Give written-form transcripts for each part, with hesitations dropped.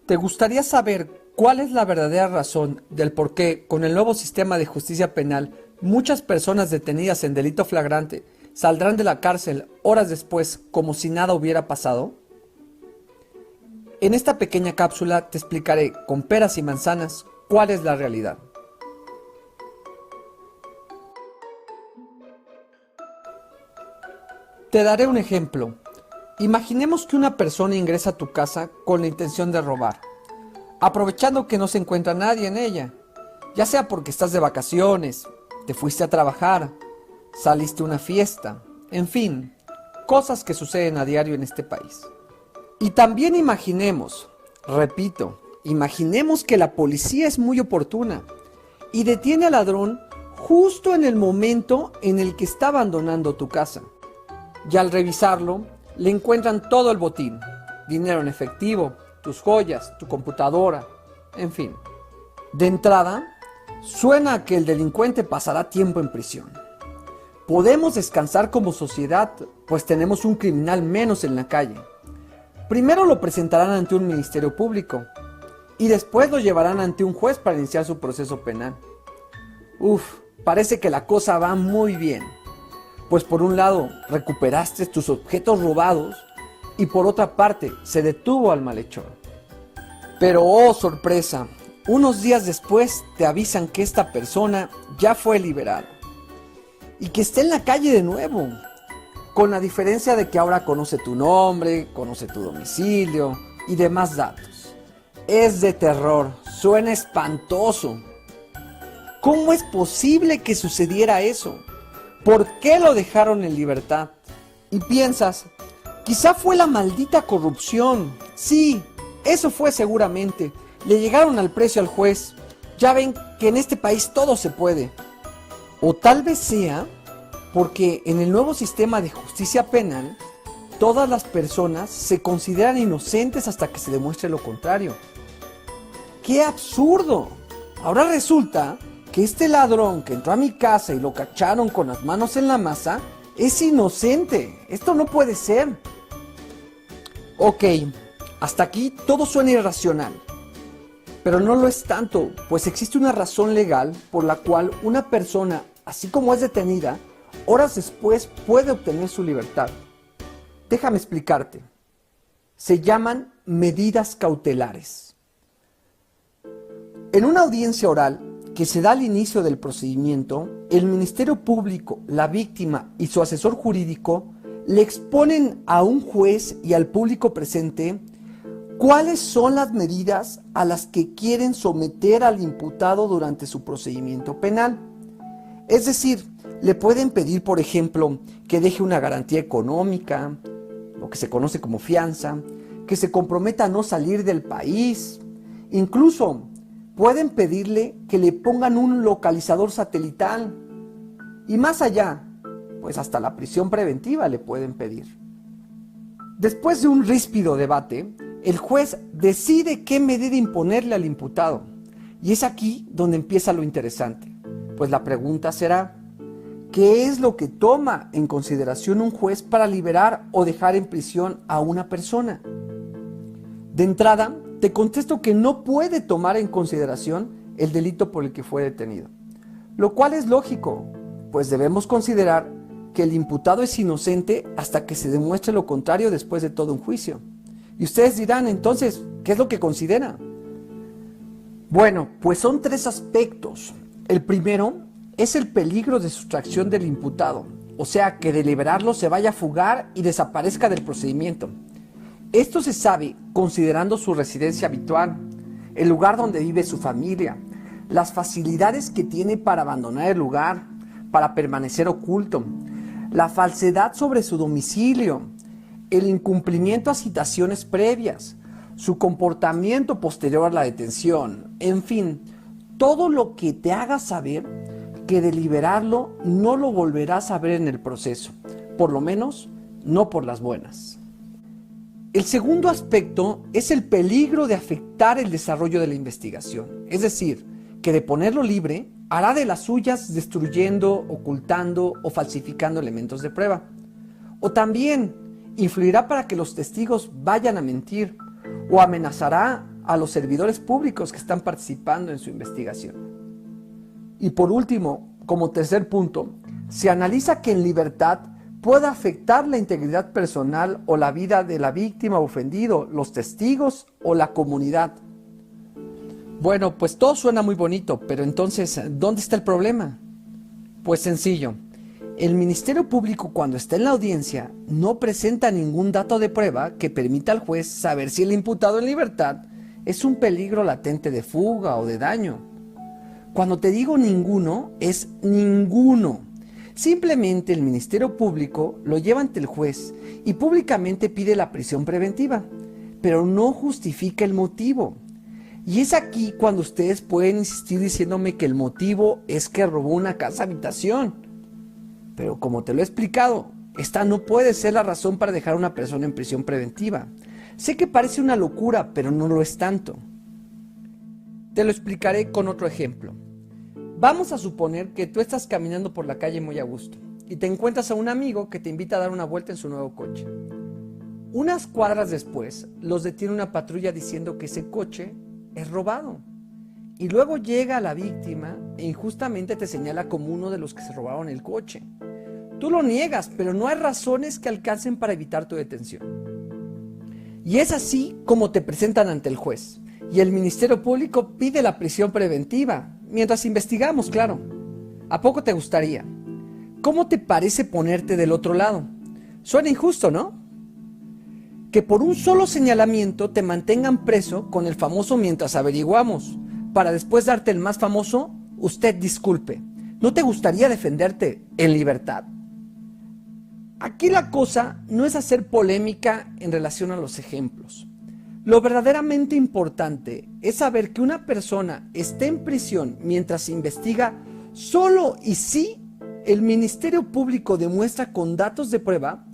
¿Te gustaría saber cuál es la verdadera razón del por qué, con el nuevo sistema de justicia penal, muchas personas detenidas en delito flagrante saldrán de la cárcel horas después como si nada hubiera pasado? En esta pequeña cápsula te explicaré con peras y manzanas cuál es la realidad. Te daré un ejemplo. Imaginemos que una persona ingresa a tu casa con la intención de robar, aprovechando que no se encuentra nadie en ella, ya sea porque estás de vacaciones, te fuiste a trabajar, saliste a una fiesta, en fin, cosas que suceden a diario en este país. Y también imaginemos, repito, imaginemos que la policía es muy oportuna y detiene al ladrón justo en el momento en el que está abandonando tu casa. Y al revisarlo, le encuentran todo el botín, dinero en efectivo, tus joyas, tu computadora, en fin. De entrada, suena a que el delincuente pasará tiempo en prisión. Podemos descansar como sociedad, pues tenemos un criminal menos en la calle. Primero lo presentarán ante un ministerio público y después lo llevarán ante un juez para iniciar su proceso penal. Parece que la cosa va muy bien. Pues por un lado recuperaste tus objetos robados y por otra parte se detuvo al malhechor. Pero oh sorpresa, unos días después te avisan que esta persona ya fue liberada y que está en la calle de nuevo, con la diferencia de que ahora conoce tu nombre, conoce tu domicilio y demás datos. Es de terror, suena espantoso. ¿Cómo es posible que sucediera eso? ¿Por qué lo dejaron en libertad? Y piensas, quizá fue la maldita corrupción. Sí, eso fue seguramente. Le llegaron al precio al juez. Ya ven que en este país todo se puede. O tal vez sea porque en el nuevo sistema de justicia penal, todas las personas se consideran inocentes hasta que se demuestre lo contrario. ¡Qué absurdo! Ahora resulta que este ladrón que entró a mi casa y lo cacharon con las manos en la masa es inocente. Esto no puede ser. Ok, hasta aquí todo suena irracional. Pero no lo es tanto, pues existe una razón legal por la cual una persona, así como es detenida, horas después puede obtener su libertad. Déjame explicarte. Se llaman medidas cautelares. En una audiencia oral que se da al inicio del procedimiento, el Ministerio Público, la víctima y su asesor jurídico le exponen a un juez y al público presente cuáles son las medidas a las que quieren someter al imputado durante su procedimiento penal. Es decir, le pueden pedir, por ejemplo, que deje una garantía económica, lo que se conoce como fianza, que se comprometa a no salir del país, incluso pueden pedirle que le pongan un localizador satelital y más allá, pues hasta la prisión preventiva le pueden pedir. Después de un ríspido debate, el juez decide qué medida imponerle al imputado y es aquí donde empieza lo interesante, pues la pregunta será, ¿qué es lo que toma en consideración un juez para liberar o dejar en prisión a una persona? De entrada, te contesto que no puede tomar en consideración el delito por el que fue detenido, lo cual es lógico, pues debemos considerar que el imputado es inocente hasta que se demuestre lo contrario después de todo un juicio. Y ustedes dirán, entonces, ¿qué es lo que considera? Bueno, pues son tres aspectos. El primero es el peligro de sustracción del imputado, o sea, que de liberarlo se vaya a fugar y desaparezca del procedimiento. Esto se sabe considerando su residencia habitual, el lugar donde vive su familia, las facilidades que tiene para abandonar el lugar, para permanecer oculto, la falsedad sobre su domicilio, el incumplimiento a citaciones previas, su comportamiento posterior a la detención, en fin, todo lo que te haga saber que de liberarlo no lo volverás a ver en el proceso, por lo menos no por las buenas. El segundo aspecto es el peligro de afectar el desarrollo de la investigación, es decir, que de ponerlo libre hará de las suyas destruyendo, ocultando o falsificando elementos de prueba. O también influirá para que los testigos vayan a mentir o amenazará a los servidores públicos que están participando en su investigación. Y por último, como tercer punto, se analiza que en libertad pueda afectar la integridad personal o la vida de la víctima o ofendido, los testigos o la comunidad. Bueno, pues todo suena muy bonito, pero entonces, ¿dónde está el problema? Pues sencillo. El Ministerio Público, cuando está en la audiencia, no presenta ningún dato de prueba que permita al juez saber si el imputado en libertad es un peligro latente de fuga o de daño. Cuando te digo ninguno, es ninguno. Simplemente el Ministerio Público lo lleva ante el juez y públicamente pide la prisión preventiva, pero no justifica el motivo. Y es aquí cuando ustedes pueden insistir diciéndome que el motivo es que robó una casa habitación. Pero como te lo he explicado, esta no puede ser la razón para dejar a una persona en prisión preventiva. Sé que parece una locura, pero no lo es tanto. Te lo explicaré con otro ejemplo. Vamos a suponer que tú estás caminando por la calle muy a gusto y te encuentras a un amigo que te invita a dar una vuelta en su nuevo coche. Unas cuadras después, los detiene una patrulla diciendo que ese coche es robado. Y luego llega la víctima e injustamente te señala como uno de los que se robaron el coche. Tú lo niegas, pero no hay razones que alcancen para evitar tu detención. Y es así como te presentan ante el juez. Y el Ministerio Público pide la prisión preventiva, mientras investigamos, claro. ¿A poco te gustaría? ¿Cómo te parece ponerte del otro lado? Suena injusto, ¿no? Que por un solo señalamiento te mantengan preso con el famoso mientras averiguamos, para después darte el más famoso, usted disculpe. ¿No te gustaría defenderte en libertad? Aquí la cosa no es hacer polémica en relación a los ejemplos. Lo verdaderamente importante es saber que una persona esté en prisión mientras se investiga solo y si el Ministerio Público demuestra con datos de prueba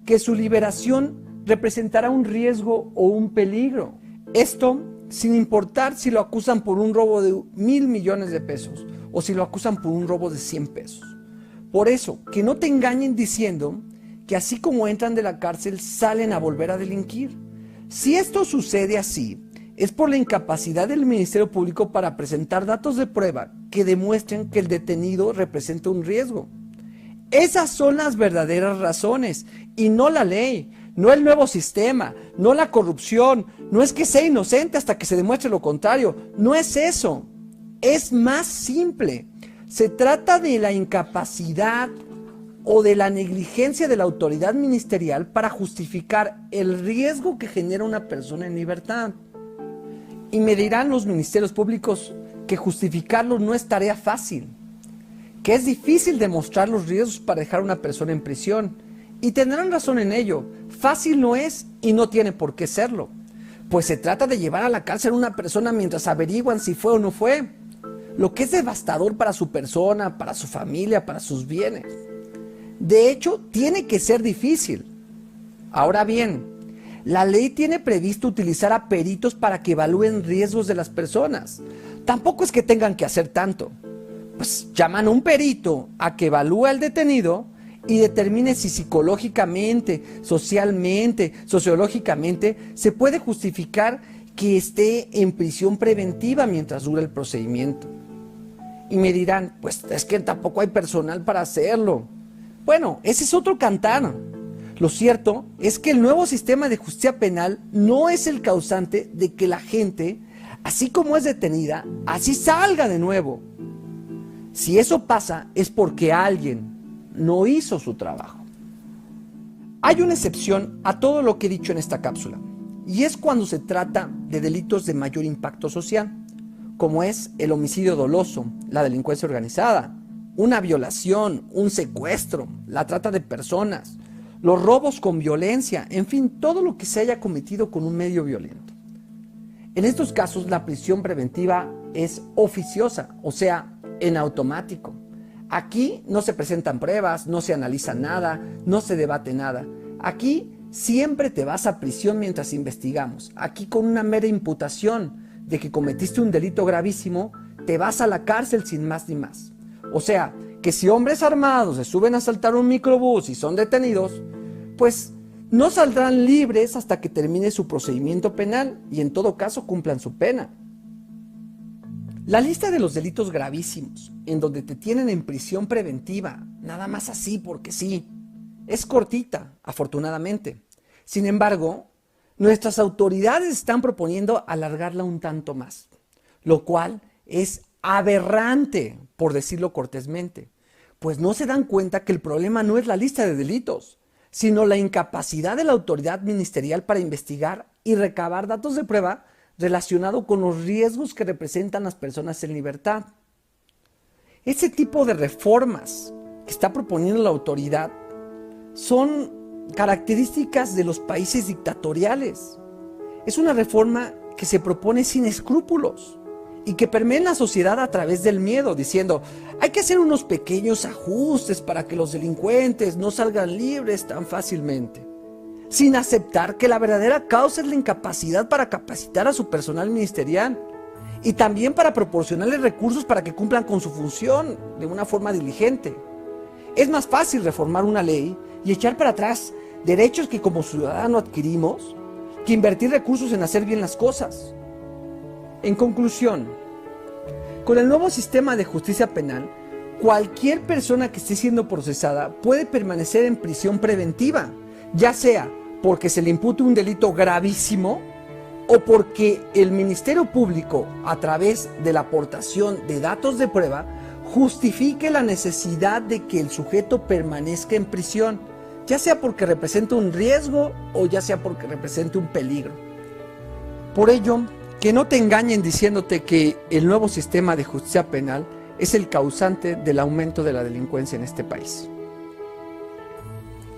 que su liberación representará un riesgo o un peligro. Esto sin importar si lo acusan por un robo de 1,000 millones de pesos o si lo acusan por un robo de 100 pesos. Por eso, que no te engañen diciendo que así como entran de la cárcel salen a volver a delinquir. Si esto sucede así, es por la incapacidad del Ministerio Público para presentar datos de prueba que demuestren que el detenido representa un riesgo. Esas son las verdaderas razones y no la ley, no el nuevo sistema, no la corrupción, no es que sea inocente hasta que se demuestre lo contrario, no es eso, es más simple. Se trata de la incapacidad o de la negligencia de la autoridad ministerial para justificar el riesgo que genera una persona en libertad. Y me dirán los ministerios públicos que justificarlo no es tarea fácil, que es difícil demostrar los riesgos para dejar a una persona en prisión. Y tendrán razón en ello, fácil no es y no tiene por qué serlo, pues se trata de llevar a la cárcel a una persona mientras averiguan si fue o no fue, lo que es devastador para su persona, para su familia, para sus bienes. De hecho, tiene que ser difícil. Ahora bien, la ley tiene previsto utilizar a peritos para que evalúen riesgos de las personas. Tampoco es que tengan que hacer tanto. Pues llaman a un perito a que evalúe al detenido y determine si psicológicamente, socialmente, sociológicamente se puede justificar que esté en prisión preventiva mientras dura el procedimiento. Y me dirán, pues es que tampoco hay personal para hacerlo. Bueno, ese es otro cantar. Lo cierto es que el nuevo sistema de justicia penal no es el causante de que la gente, así como es detenida, así salga de nuevo. Si eso pasa es porque alguien no hizo su trabajo. Hay una excepción a todo lo que he dicho en esta cápsula, y es cuando se trata de delitos de mayor impacto social, como es el homicidio doloso, la delincuencia organizada, una violación, un secuestro, la trata de personas, los robos con violencia, en fin, todo lo que se haya cometido con un medio violento. En estos casos la prisión preventiva es oficiosa, o sea, en automático. Aquí no se presentan pruebas, no se analiza nada, no se debate nada. Aquí siempre te vas a prisión mientras investigamos. Aquí con una mera imputación de que cometiste un delito gravísimo, te vas a la cárcel sin más ni más. O sea, que si hombres armados se suben a asaltar un microbús y son detenidos, pues no saldrán libres hasta que termine su procedimiento penal y en todo caso cumplan su pena. La lista de los delitos gravísimos, en donde te tienen en prisión preventiva, nada más así porque sí, es cortita, afortunadamente. Sin embargo, nuestras autoridades están proponiendo alargarla un tanto más, lo cual es aberrante, por decirlo cortésmente, pues no se dan cuenta que el problema no es la lista de delitos, sino la incapacidad de la autoridad ministerial para investigar y recabar datos de prueba relacionado con los riesgos que representan las personas en libertad. Ese tipo de reformas que está proponiendo la autoridad son características de los países dictatoriales. Es una reforma que se propone sin escrúpulos y que permea en la sociedad a través del miedo, diciendo, hay que hacer unos pequeños ajustes para que los delincuentes no salgan libres tan fácilmente, sin aceptar que la verdadera causa es la incapacidad para capacitar a su personal ministerial y también para proporcionarles recursos para que cumplan con su función de una forma diligente. Es más fácil reformar una ley y echar para atrás derechos que como ciudadano adquirimos que invertir recursos en hacer bien las cosas. En conclusión, con el nuevo sistema de justicia penal, cualquier persona que esté siendo procesada puede permanecer en prisión preventiva, ya sea porque se le impute un delito gravísimo o porque el Ministerio Público, a través de la aportación de datos de prueba, justifique la necesidad de que el sujeto permanezca en prisión, ya sea porque representa un riesgo o ya sea porque represente un peligro. Por ello, que no te engañen diciéndote que el nuevo sistema de justicia penal es el causante del aumento de la delincuencia en este país.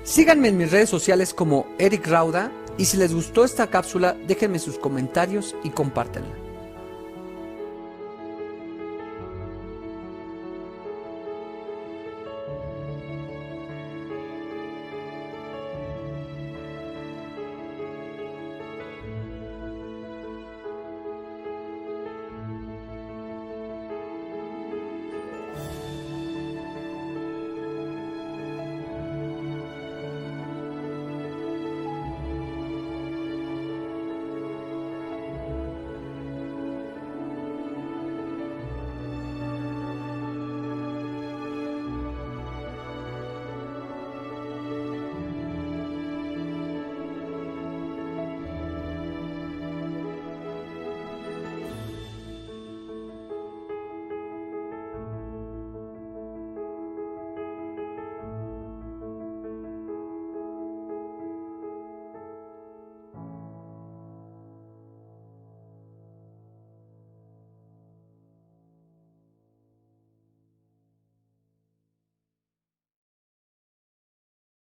Síganme en mis redes sociales como Eric Rauda y si les gustó esta cápsula, déjenme sus comentarios y compártanla.